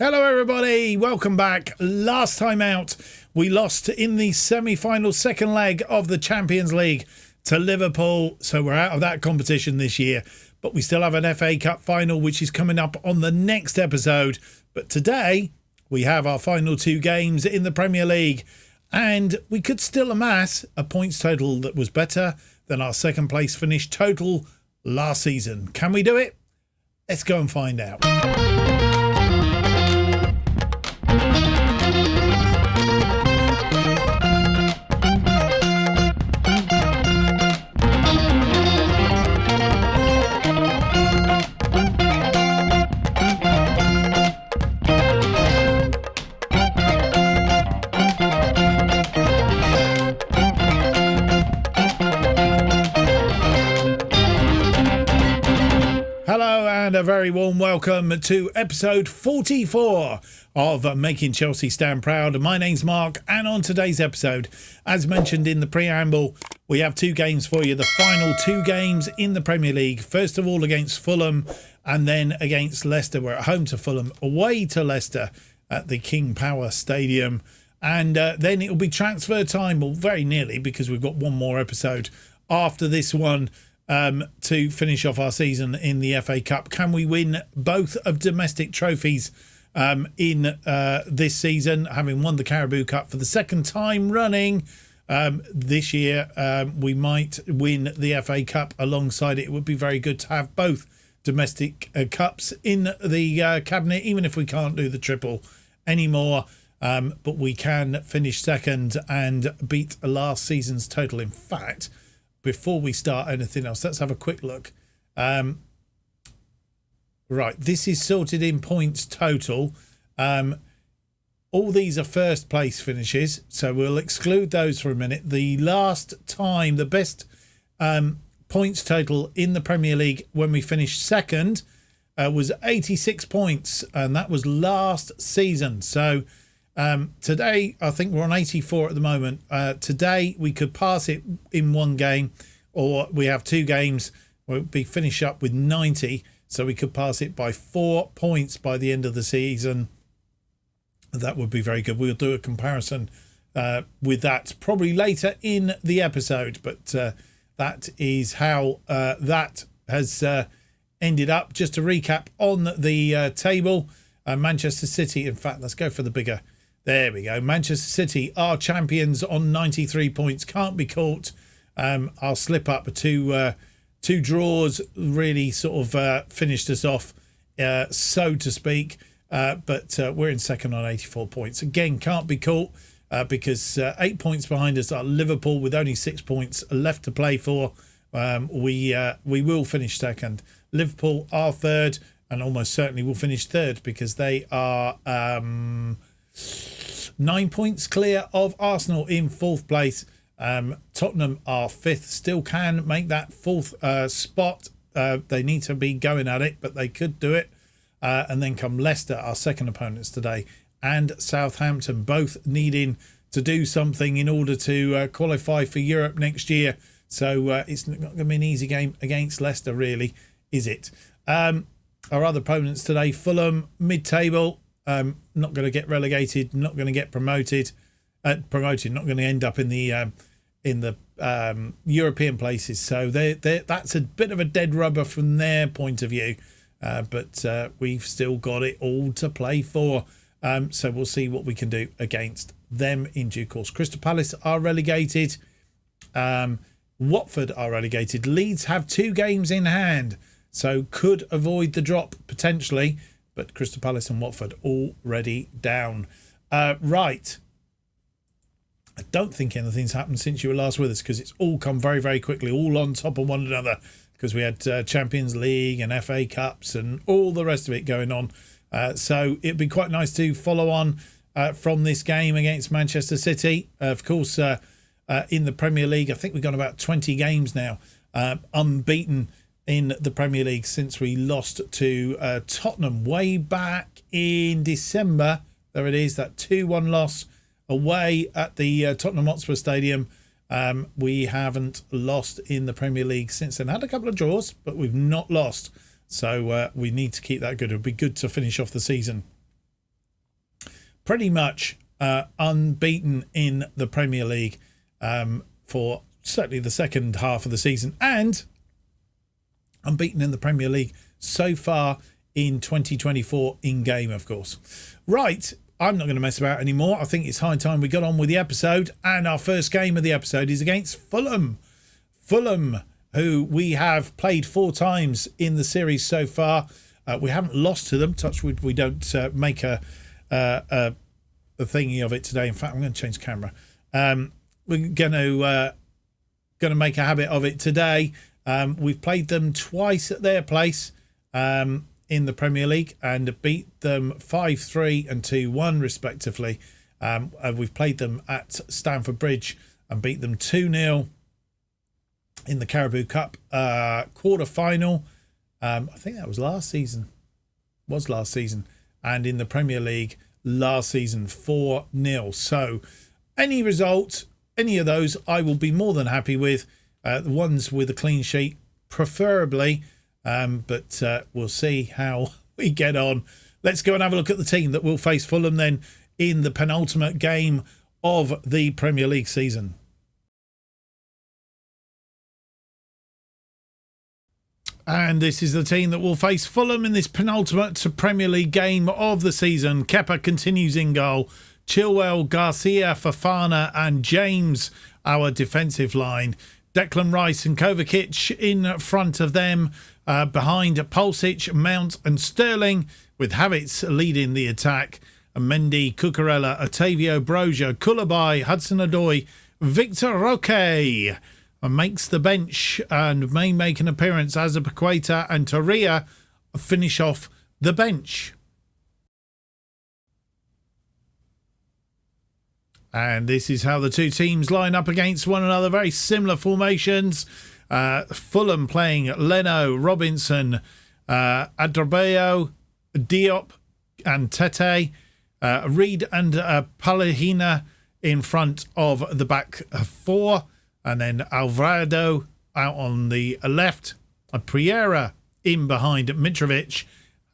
Hello everybody, welcome back. Last time out, we lost in the semi-final second leg of the Champions League to Liverpool, so we're out of that competition this year. But we still have an FA Cup final, which is coming up on the next episode. But today, we have our final two games in the Premier League, and we could still amass a points total that was better than our second place finish total last season. Can we do it? Let's go and find out. And a very warm welcome to episode 44 of Making Chelsea Stand Proud. My name's Mark, and on today's episode, as mentioned in the preamble, we have two games for you, the final two games in the Premier League. First of all against Fulham and then against Leicester. We're at home to Fulham, away to Leicester at the King Power Stadium. And then it'll be transfer time, well, very nearly, because we've got one more episode after this one. To finish off our season in the FA Cup. Can we win both of domestic trophies in this season, having won the Carabao Cup for the second time running? This year, we might win the FA Cup alongside it. It would be very good to have both domestic cups in the cabinet, even if we can't do the triple anymore. But we can finish second and beat last season's total. In fact, before we start anything else, let's have a quick look. Right, this is sorted in points total. All these are first place finishes, so we'll exclude those for a minute. The last time, the best points total in the Premier League when we finished second was 86 points, and that was last season. So today, I think we're on 84 at the moment. Today, we could pass it in one game, or we have two games. We'll be finish up with 90, so we could pass it by 4 points by the end of the season. That would be very good. We'll do a comparison with that probably later in the episode, but that is how that has ended up. Just to recap on the table, Manchester City, in fact, let's go for the bigger. There we go. Manchester City are champions on 93 points. Can't be caught. I'll slip up two draws really sort of finished us off, so to speak. But we're in second on 84 points. Again, can't be caught because 8 points behind us are Liverpool with only 6 points left to play for. We will finish second. Liverpool are third, and almost certainly will finish third because they are 9 points clear of Arsenal in fourth place. Tottenham are fifth, still can make that fourth spot. They need to be going at it, but they could do it. And then come Leicester, our second opponents today, and Southampton, both needing to do something in order to qualify for Europe next year. So it's not going to be an easy game against Leicester, really, is it? Our other opponents today, Fulham, mid-table. Not going to get relegated, not going to get promoted, not going to end up in the European places. So that's a bit of a dead rubber from their point of view. But we've still got it all to play for. So we'll see what we can do against them in due course. Crystal Palace are relegated. Watford are relegated. Leeds have 2 games in hand, so could avoid the drop potentially. But Crystal Palace and Watford already down. Right. I don't think anything's happened since you were last with us because it's all come very, very quickly, all on top of one another because we had Champions League and FA Cups and all the rest of it going on. So it'd be quite nice to follow on from this game against Manchester City. Of course, in the Premier League, I think we've got about 20 games now unbeaten in the Premier League since we lost to Tottenham way back in December. There it is, that 2-1 loss away at the Tottenham Hotspur Stadium. We haven't lost in the Premier League since then. Had a couple of draws, but we've not lost. So we need to keep that good. It would be good to finish off the season pretty much unbeaten in the Premier League for certainly the second half of the season, and unbeaten in the Premier League so far in 2024 in game, of course. Right, I'm not going to mess about anymore. I think it's high time we got on with the episode, and our first game of the episode is against Fulham. Fulham, who we have played 4 times in the series so far. We haven't lost to them. Touch wood, we don't make a thingy of it today. In fact, I'm going to change camera. We're going to make a habit of it today. We've played them twice at their place in the Premier League and beat them 5-3 and 2-1 respectively. We've played them at Stamford Bridge and beat them 2-0 in the Carabao Cup quarter-final. I think that was last season. And in the Premier League last season, 4-0. So any result, any of those, I will be more than happy with. The ones with a clean sheet, preferably. But we'll see how we get on. Let's go and have a look at the team that will face Fulham then in the penultimate game of the Premier League season. And this is the team that will face Fulham in this penultimate Premier League game of the season. Kepa continues in goal. Chilwell, Garcia, Fofana and James, our defensive line. Declan Rice and Kovacic in front of them. Behind Pulisic, Mount and Sterling, with Havertz leading the attack. Mendy, Cucurella, Otavio, Broja, Koulibaly, Hudson-Odoi, Victor Roque makes the bench and may make an appearance as a Paqueta, and Torreira finish off the bench. And this is how the two teams line up against one another. Very similar formations. Fulham playing Leno, Robinson, Adebayo, Diop and Tete. Reed and Palahina in front of the back 4. And then Alvarado out on the left. Priera in behind Mitrovic.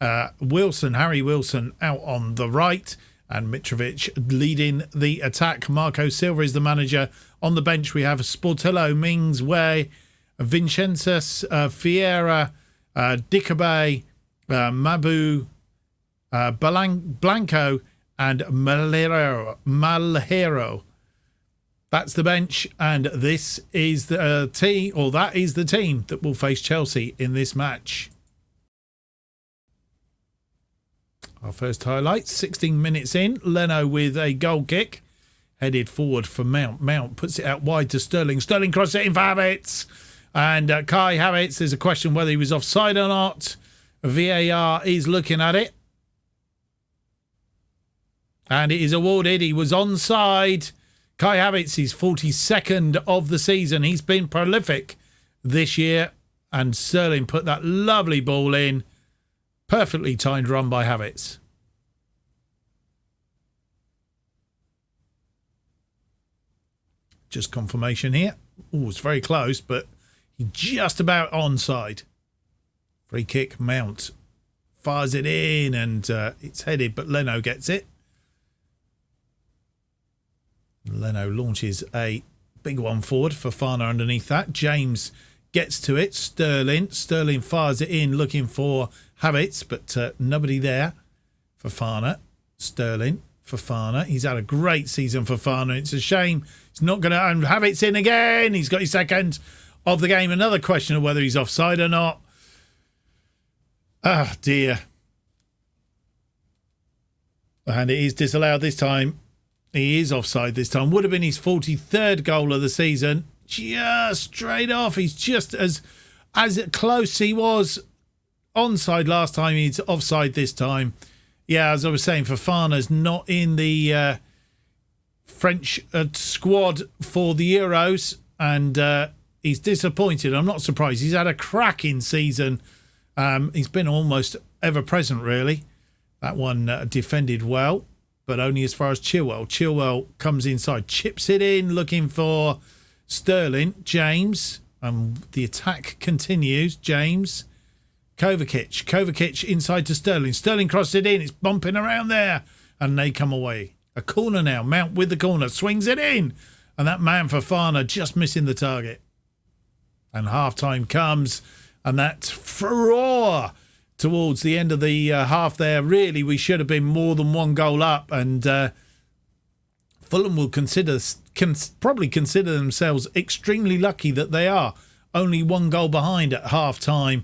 Harry Wilson out on the right. And Mitrovic leading the attack. Marco Silva is the manager. On the bench we have Sportillo, Mings, Way, Vincenzus, Fiera, Dikabe, Mabu, Blanco and Malhero. That's the bench, and this is the team, or that is the team that will face Chelsea in this match. Our first highlights, 16 minutes in, Leno with a goal kick, headed forward for Mount. Mount puts it out wide to Sterling. Sterling crosses it in for Havertz, and Kai Havertz, there's a question whether he was offside or not. VAR is looking at it, and it is awarded. He was onside. Kai Havertz is 42nd of the season. He's been prolific this year. And Sterling put that lovely ball in. Perfectly timed run by Havertz. Just confirmation here. Oh, it's very close, but he's just about onside. Free kick, Mount fires it in, and it's headed, but Leno gets it. Leno launches a big one forward. Fofana underneath that. James gets to it. Sterling fires it in, looking for Havertz, but nobody there. Fofana. Sterling. Fofana. He's had a great season, Fofana. It's a shame he's not going to... And Havertz in again. He's got his second of the game. Another question of whether he's offside or not. Ah, dear. And it is disallowed this time. He is offside this time. Would have been his 43rd goal of the season. Just straight off. He's just as close he was onside last time. He's offside this time. Yeah, as I was saying, Fofana's not in the French squad for the Euros, and he's disappointed. I'm not surprised. He's had a cracking season. He's been almost ever present, really. That one defended well, but only as far as Chilwell. Chilwell comes inside, chips it in, looking for Sterling. James, the attack continues. James, Kovacic inside to Sterling. Sterling crossed it in. It's bumping around there. and they come away. A corner now. Mount with the corner. Swings it in. And that man Fofana just missing the target. And half-time comes. And that furore towards the end of the half there. Really, we should have been more than one goal up. And Fulham will probably consider themselves extremely lucky that they are only one goal behind at half-time.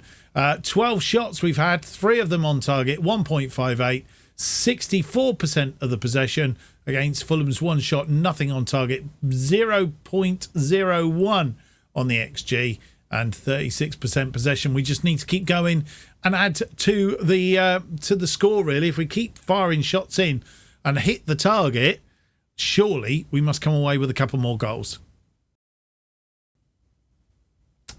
12 shots we've had, 3 of them on target, 1.58, 64% of the possession against Fulham's 1 shot, nothing on target, 0.01 on the XG and 36% possession. We just need to keep going and add to the score, really. If we keep firing shots in and hit the target, surely we must come away with a couple more goals.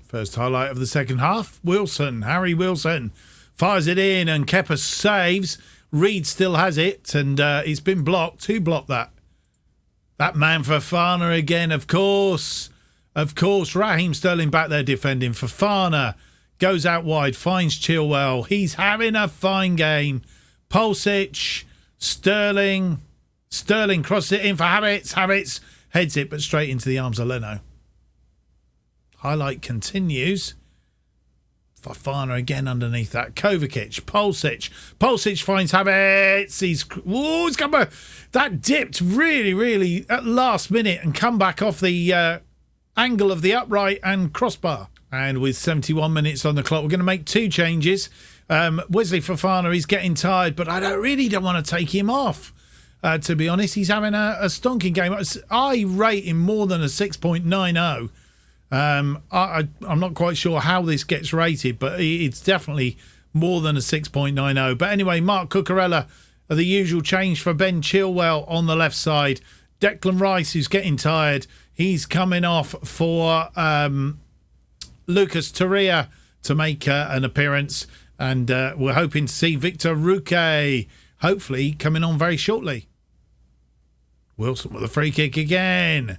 First highlight of the second half, Harry Wilson fires it in and Kepa saves. Reed still has it and it's been blocked. Who blocked that? That man Fofana again, of course. Raheem Sterling back there defending. Fofana goes out wide, finds Chilwell. He's having a fine game. Pulisic, Sterling crosses it in for Havertz heads it but straight into the arms of Leno. Highlight continues. Fofana again underneath that. Kovacic, Pulisic finds Havertz. He's come back. That dipped really at last minute and come back off the angle of the upright and crossbar. And with 71 minutes on the clock, we're going to make 2 changes. Wesley Fofana is getting tired, but I don't want to take him off. To be honest, he's having a stonking game. I rate him more than a 6.90. I'm not quite sure how this gets rated, but it's definitely more than a 6.90. But anyway, Mark Cucurella, the usual change for Ben Chilwell on the left side. Declan Rice, who's getting tired, he's coming off for Lucas Torreira to make an appearance. And we're hoping to see Victor Roque, hopefully, coming on very shortly. Wilson with a free kick again.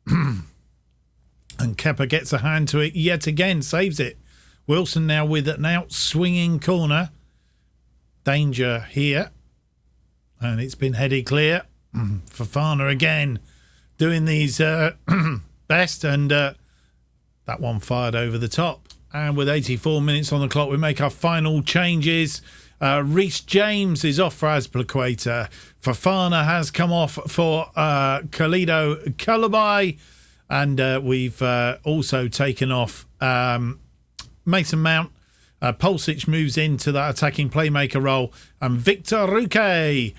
And Kepa gets a hand to it yet again, saves it. Wilson now with an out-swinging corner. Danger here. And it's been headed clear. Fofana again doing these best. And that one fired over the top. And with 84 minutes on the clock, we make our final changes. Reece James is off for Azpilicueta. Fofana has come off for Khalido Koulibaly. And we've also taken off Mason Mount. Pulisic moves into that attacking playmaker role. And Victor Roque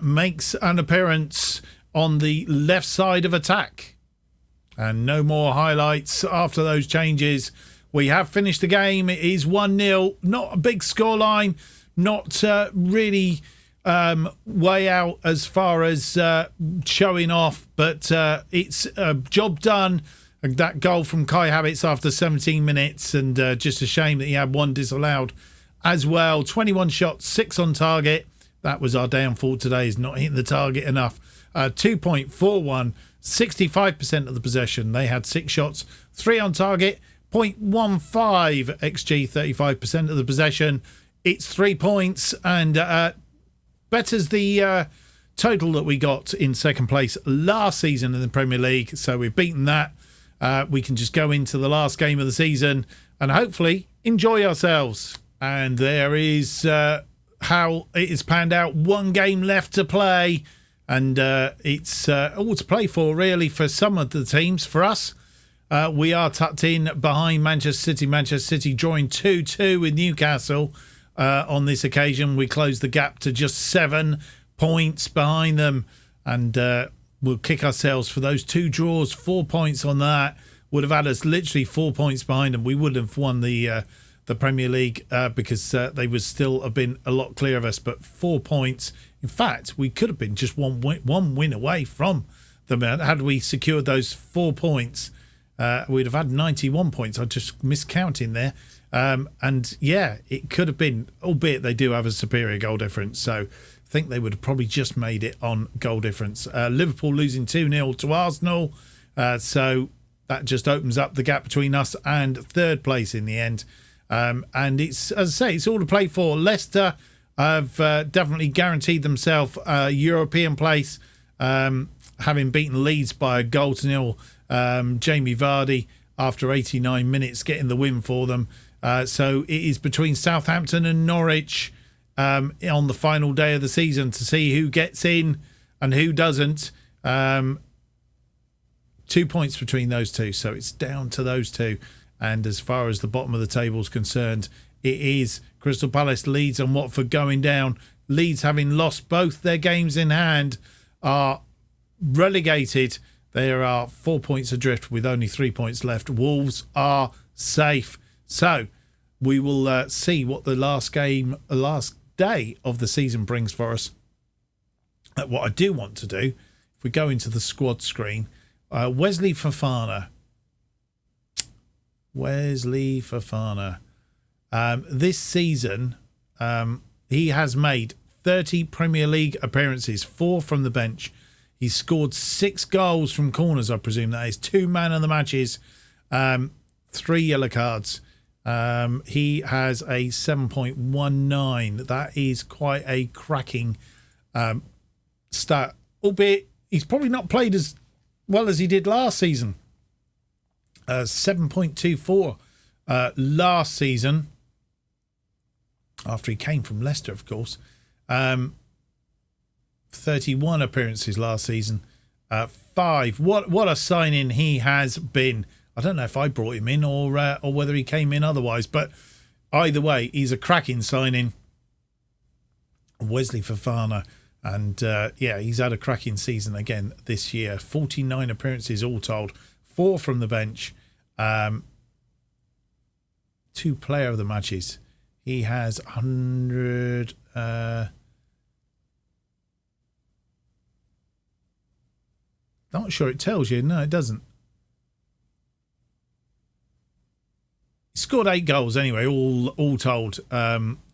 makes an appearance on the left side of attack. And no more highlights after those changes. We have finished the game. It is 1-0. Not a big scoreline. Not really way out as far as showing off, but it's a job done. That goal from Kai Havertz after 17 minutes, and just a shame that he had one disallowed as well. 21 shots, 6 on target. That was our downfall today, is not hitting the target enough. 2.41, 65% of the possession. They had 6 shots, 3 on target, 0.15 XG, 35% of the possession. It's 3 points and betters the total that we got in second place last season in the Premier League. So we've beaten that. We can just go into the last game of the season and hopefully enjoy ourselves. And there is how it is panned out. 1 game left to play. And it's all to play for, really, for some of the teams. For us, we are tucked in behind Manchester City. Manchester City drawing 2-2 with Newcastle. On this occasion, we close the gap to just 7 points behind them. And we'll kick ourselves for those 2 draws. 4 points on that would have had us literally 4 points behind them. We would have won the Premier League because they would still have been a lot clear of us. But 4 points. In fact, we could have been just one win away from them. Had we secured those 4 points, we'd have had 91 points. I just miscounting there. And yeah, it could have been, albeit they do have a superior goal difference. So I think they would have probably just made it on goal difference. Liverpool losing 2-0 to Arsenal. So that just opens up the gap between us and third place in the end. And it's, as I say, it's all to play for. Leicester have definitely guaranteed themselves a European place, having beaten Leeds by a goal to nil. Jamie Vardy, after 89 minutes, getting the win for them. So it is between Southampton and Norwich on the final day of the season to see who gets in and who doesn't. 2 points between those two, so it's down to those two. And as far as the bottom of the table is concerned, it is Crystal Palace, Leeds and Watford going down. Leeds, having lost both their games in hand, are relegated. There are 4 points adrift with only 3 points left. Wolves are safe. So we will see what the last day of the season brings for us. What I do want to do, if we go into the squad screen, Wesley Fofana. This season, he has made 30 Premier League appearances, 4 from the bench. He's scored 6 goals from corners, I presume that is. 2 man of the matches, 3 yellow cards. He has a 7.19. That is quite a cracking stat. Albeit, he's probably not played as well as he did last season. 7.24 last season, after he came from Leicester, of course. 31 appearances last season. 5. What a signing he has been. I don't know if I brought him in or whether he came in otherwise, but either way, he's a cracking signing. Wesley Fofana. And he's had a cracking season again this year. 49 appearances all told. 4 from the bench. 2 player of the matches. He has 100... not sure it tells you. No, it doesn't. He scored 8 goals anyway, all told,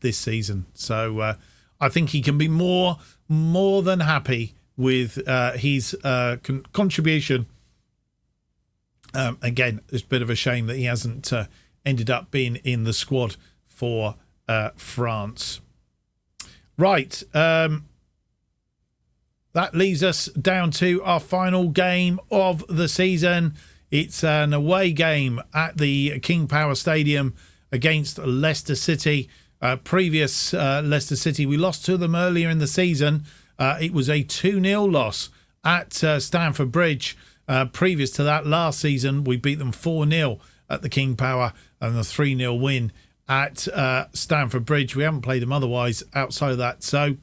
this season. So I think he can be more than happy with his contribution. Again, it's a bit of a shame that he hasn't ended up being in the squad for France. Right. That leaves us down to our final game of the season. It's an away game at the King Power Stadium against Leicester City. Previous Leicester City, we lost to them earlier in the season. It was a 2-0 loss at Stamford Bridge. Previous to that, last season, we beat them 4-0 at the King Power and the 3-0 win at Stamford Bridge. We haven't played them otherwise outside of that. So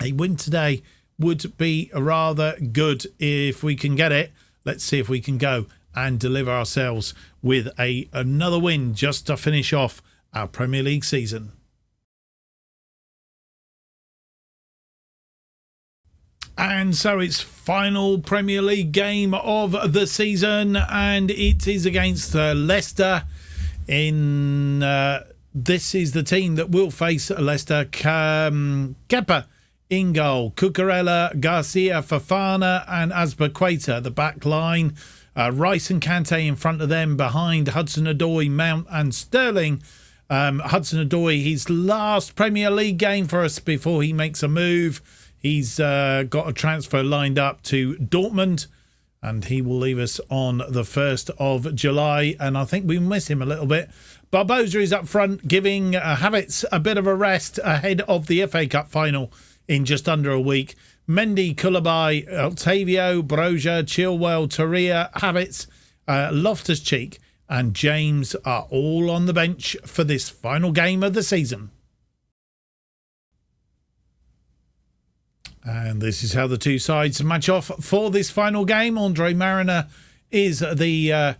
a win today would be rather good if we can get it. Let's see if we can go and deliver ourselves with another win just to finish off our Premier League season. And so it's final Premier League game of the season, and it is against Leicester. This is the team that will face Leicester. Kepa in goal, Cucurella, Garcia, Fofana and Azpilicueta, the back line. Rice and Kante in front of them, behind Hudson-Odoi, Mount and Sterling. Hudson-Odoi, his last Premier League game for us before he makes a move. He's got a transfer lined up to Dortmund, and he will leave us on the 1st of July, and I think we miss him a little bit. Barbosa is up front, giving Havertz a bit of a rest ahead of the FA Cup final in just under a week. Mendy, Koulibaly, Otavio, Broja, Chilwell, Torreira, Havertz, Loftus-Cheek and James are all on the bench for this final game of the season. And this is how the two sides match off for this final game. Andre Mariner is the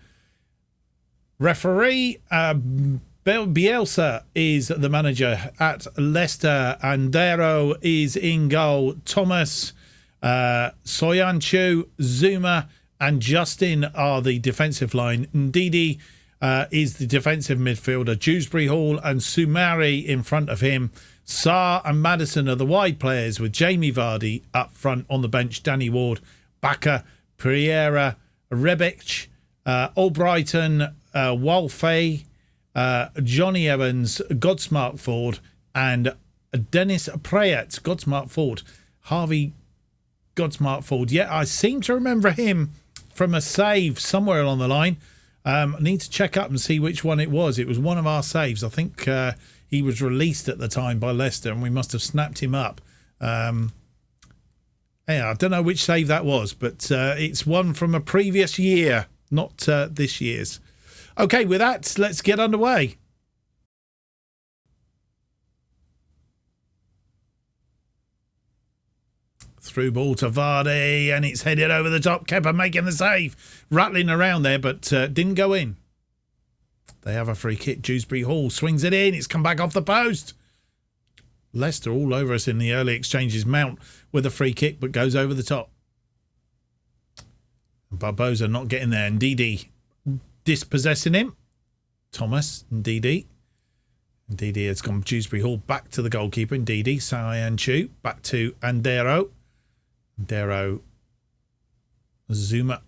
referee. Bielsa is the manager at Leicester. Andero is in goal. Thomas, Soyuncu, Zuma and Justin are the defensive line. Ndidi is the defensive midfielder. Dewsbury Hall and Soumare in front of him. Sarr and Maddison are the wide players, with Jamie Vardy up front. On the bench, Danny Ward, Baka, Pereira, Rebic, Albrighton, Wolfe, Johnny Evans, Godsmark Ford and Dennis Prayat, Godsmart Ford. Harvey Godsmart Ford. Yeah, I seem to remember him from a save somewhere along the line. I need to check up and see which one it was. It was one of our saves. I think he was released at the time by Leicester and we must have snapped him up. Yeah, I don't know which save that was, but it's one from a previous year, not this year's. Okay, with that, let's get underway. Through ball to Vardy, and it's headed over the top. Kepa making the save. Rattling around there, but didn't go in. They have a free kick. Dewsbury Hall swings it in. It's come back off the post. Leicester all over us in the early exchanges. Mount with a free kick, but goes over the top. Barbosa not getting there. Ndidi dispossessing him. Thomas, Ndidi. Ndidi has gone Dewsbury Hall back to the goalkeeper. Ndidi, Sayanchu, back to Andero. Andero, Zuma.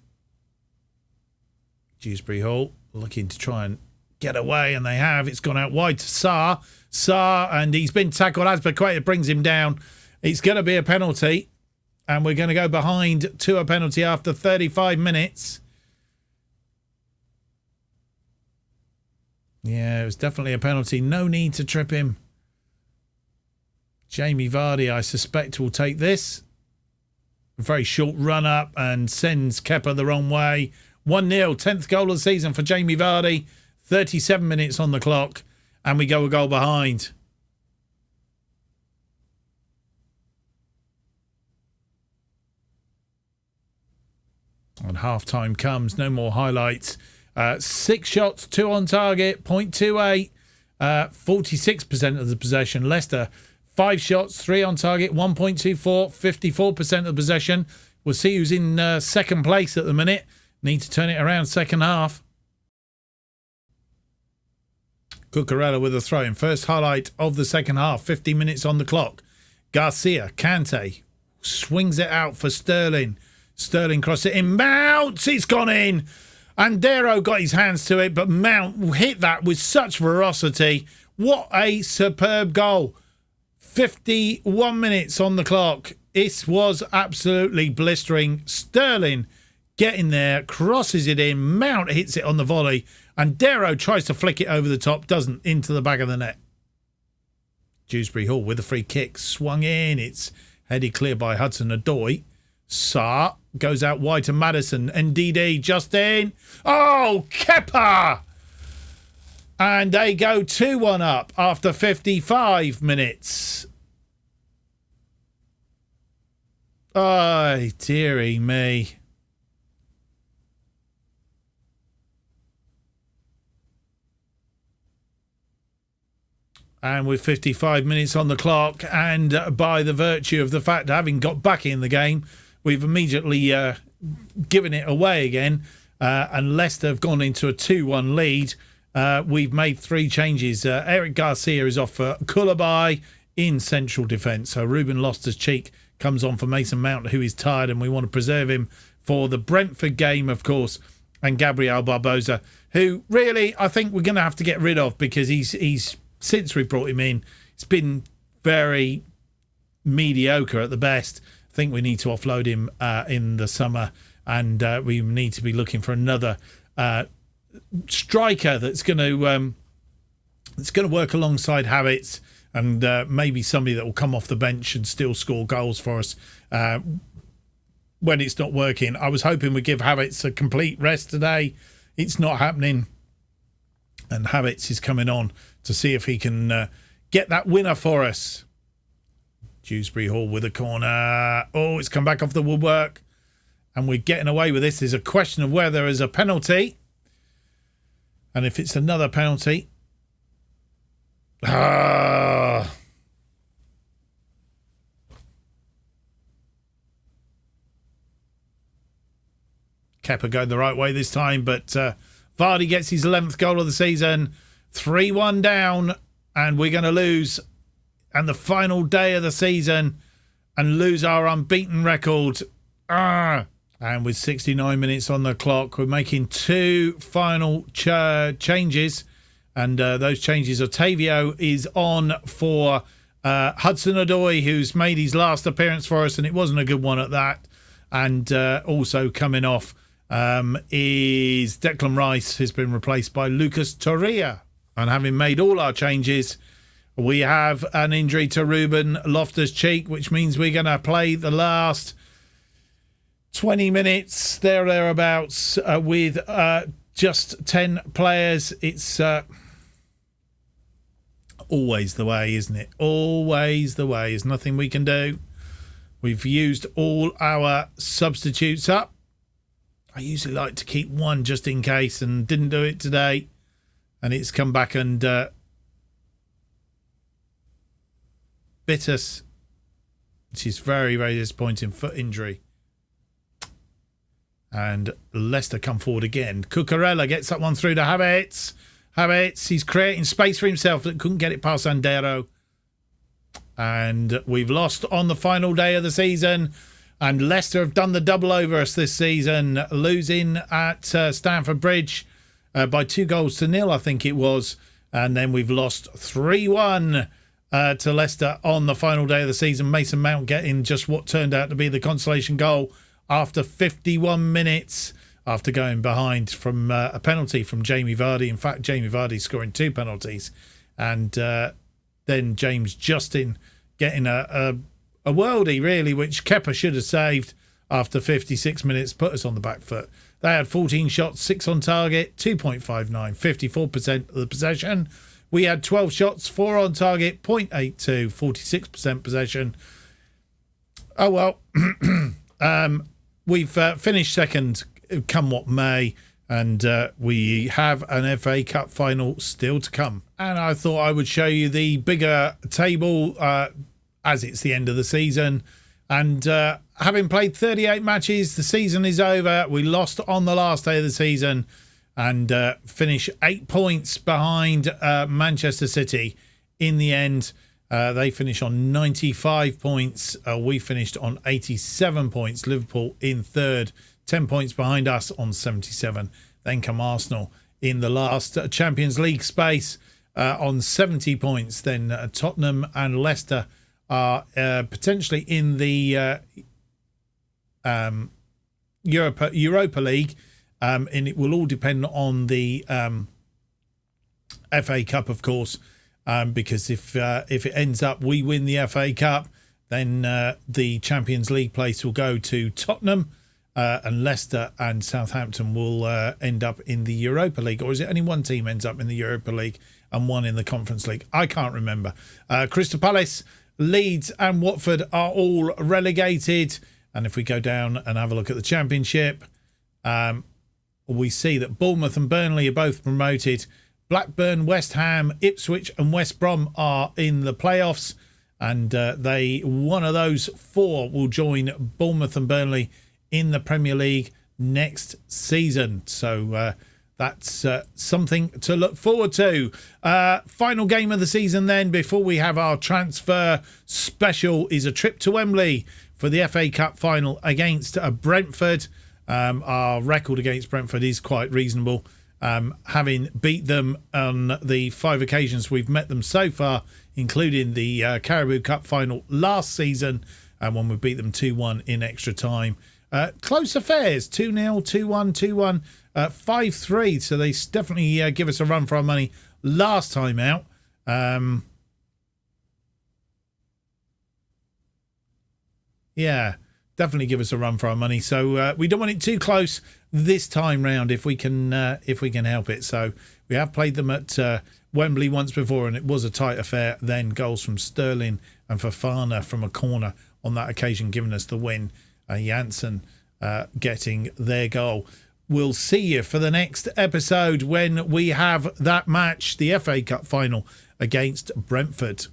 Dewsbury Hall looking to try and get away, and they have. It's gone out wide to Sarr. Sarr, and he's been tackled. Azpilicueta brings him down. It's going to be a penalty, and we're going to go behind to a penalty after 35 minutes. Yeah, it was definitely a penalty. No need to trip him. Jamie Vardy, I suspect, will take this. A very short run up and sends Kepa the wrong way. 1-0, 10th goal of the season for Jamie Vardy. 37 minutes on the clock, and we go a goal behind. And half-time comes, no more highlights. 6 shots, 2 on target, 0.28, 46% of the possession. Leicester, 5 shots, 3 on target, 1.24, 54% of the possession. We'll see who's in second place at the minute. Need to turn it around second half. Cucurella with a throw in. First highlight of the second half, 50 minutes on the clock. Garcia, Kante, swings it out for Sterling. Sterling cross it in. Mount, it's gone in. Andero got his hands to it, but Mount hit that with such ferocity. What a superb goal. 51 minutes on the clock. It was absolutely blistering. Sterling getting there, crosses it in. Mount hits it on the volley. Andero tries to flick it over the top, doesn't, into the back of the net. Dewsbury Hall with a free kick. Swung in. It's headed clear by Hudson-Odoi. Sarr goes out wide to Maddison. Ndidi just in. Oh, Kepa! And they go 2-1 up after 55 minutes. Oh, dearie me. And with 55 minutes on the clock, and by the virtue of the fact of having got back in the game, we've immediately given it away again. And Leicester have gone into a 2-1 lead. We've made 3 changes. Eric Garcia is off for Koulibaly in central defence. So Ruben Loftus-Cheek comes on for Mason Mount, who is tired, and we want to preserve him for the Brentford game, of course. And Gabriel Barbosa, who really I think we're going to have to get rid of, because he's since we brought him in, it's been very mediocre at the best. I think we need to offload him in the summer, and we need to be looking for another striker that's going to work alongside Havertz, and maybe somebody that will come off the bench and still score goals for us when it's not working. I was hoping we'd give Havertz a complete rest today. It's not happening, and Havertz is coming on to see if he can get that winner for us. Dewsbury Hall with a corner. Oh, it's come back off the woodwork, and we're getting away with this. There's a question of whether there is a penalty, and if it's another penalty. Kepa going the right way this time, but Vardy gets his 11th goal of the season. 3-1 down, and we're going to lose and the final day of the season and lose our unbeaten record. And with 69 minutes on the clock, we're making 2 final changes, and those changes, Otavio is on for Hudson-Odoi, who's made his last appearance for us, and it wasn't a good one at that. And also coming off is Declan Rice, who's been replaced by Lucas Torreira. And having made all our changes, we have an injury to Ruben Loftus-Cheek, which means we're going to play the last 20 minutes, thereabouts, with just 10 players. It's always the way, isn't it? Always the way. There's nothing we can do. We've used all our substitutes up. I usually like to keep one just in case, and didn't do it today. And it's come back and bit us, which is very, very disappointing. Foot injury. And Leicester come forward again. Cucurella gets that one through to Havertz. Havertz, he's creating space for himself that couldn't get it past Andero. And we've lost on the final day of the season. And Leicester have done the double over us this season, losing at Stamford Bridge by 2-0, I think it was. And then we've lost 3-1 to Leicester on the final day of the season. Mason Mount getting just what turned out to be the consolation goal after 51 minutes, after going behind from a penalty from Jamie Vardy. In fact, Jamie Vardy scoring 2 penalties. And then James Justin getting a worldie, really, which Kepa should have saved after 56 minutes, put us on the back foot. They had 14 shots, 6 on target, 2.59, 54% of the possession. We had 12 shots, 4 on target, 0.82, 46% possession. Oh, well. We've finished second, come what may, and we have an FA Cup final still to come. And I thought I would show you the bigger table as it's the end of the season. And having played 38 matches, the season is over. We lost on the last day of the season and finish 8 points behind Manchester City in the end. They finish on 95 points. We finished on 87 points. Liverpool in third, 10 points behind us on 77. Then come Arsenal in the last Champions League space on 70 points. Then Tottenham and Leicester are potentially in the Europa League. And it will all depend on the FA Cup, of course. Because if it ends up we win the FA Cup, then the Champions League place will go to Tottenham, and Leicester and Southampton will end up in the Europa League. Or is it only one team ends up in the Europa League and one in the Conference League? I can't remember. Crystal Palace, Leeds and Watford are all relegated. And if we go down and have a look at the Championship, we see that Bournemouth and Burnley are both promoted. Blackburn, West Ham, Ipswich and West Brom are in the playoffs, and one of those 4 will join Bournemouth and Burnley in the Premier League next season. So that's something to look forward to. Final game of the season then, before we have our transfer special, is a trip to Wembley for the FA Cup final against Brentford. Our record against Brentford is quite reasonable. Having beat them on the 5 occasions we've met them so far, including the Carabao Cup final last season, when we beat them 2-1 in extra time. Close affairs, 2-0, 2-1, 2-1, 5-3. So they definitely give us a run for our money last time out. Yeah, definitely give us a run for our money. So we don't want it too close this time round if we can help it. So we have played them at Wembley once before, and it was a tight affair. Then goals from Sterling and Fofana from a corner on that occasion giving us the win. Janssen getting their goal. We'll see you for the next episode when we have that match, the FA Cup final against Brentford.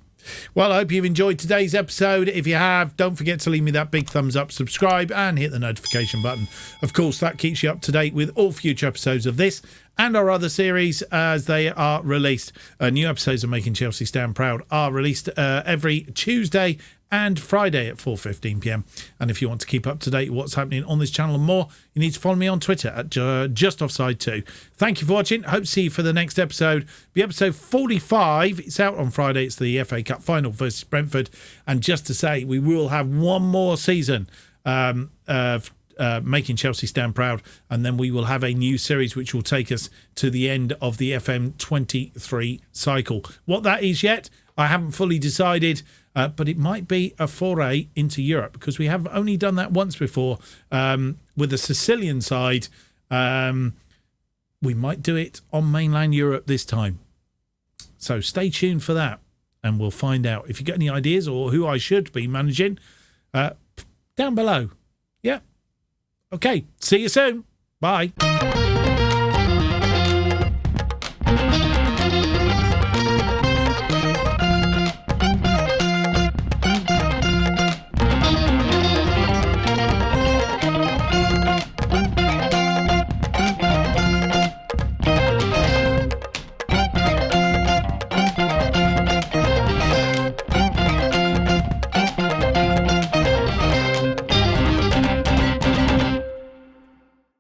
Well, I hope you've enjoyed today's episode. If you have, don't forget to leave me that big thumbs up, subscribe and hit the notification button. Of course, that keeps you up to date with all future episodes of this and our other series as they are released. New episodes of Making Chelsea Stand Proud are released every Tuesday and Friday at 4:15pm. And if you want to keep up to date with what's happening on this channel and more, you need to follow me on Twitter at JustOffsideFM. Thank you for watching. Hope to see you for the next episode. Be episode 45. It's out on Friday. It's the FA Cup final versus Brentford. And just to say, we will have one more season of making Chelsea stand proud, and then we will have a new series which will take us to the end of the FM23 cycle. What that is yet, I haven't fully decided, but it might be a foray into Europe, because we have only done that once before with the Sicilian side. We might do it on mainland Europe this time, so stay tuned for that, and we'll find out. If you get any ideas or who I should be managing, down below. Yeah. Okay, see you soon. Bye.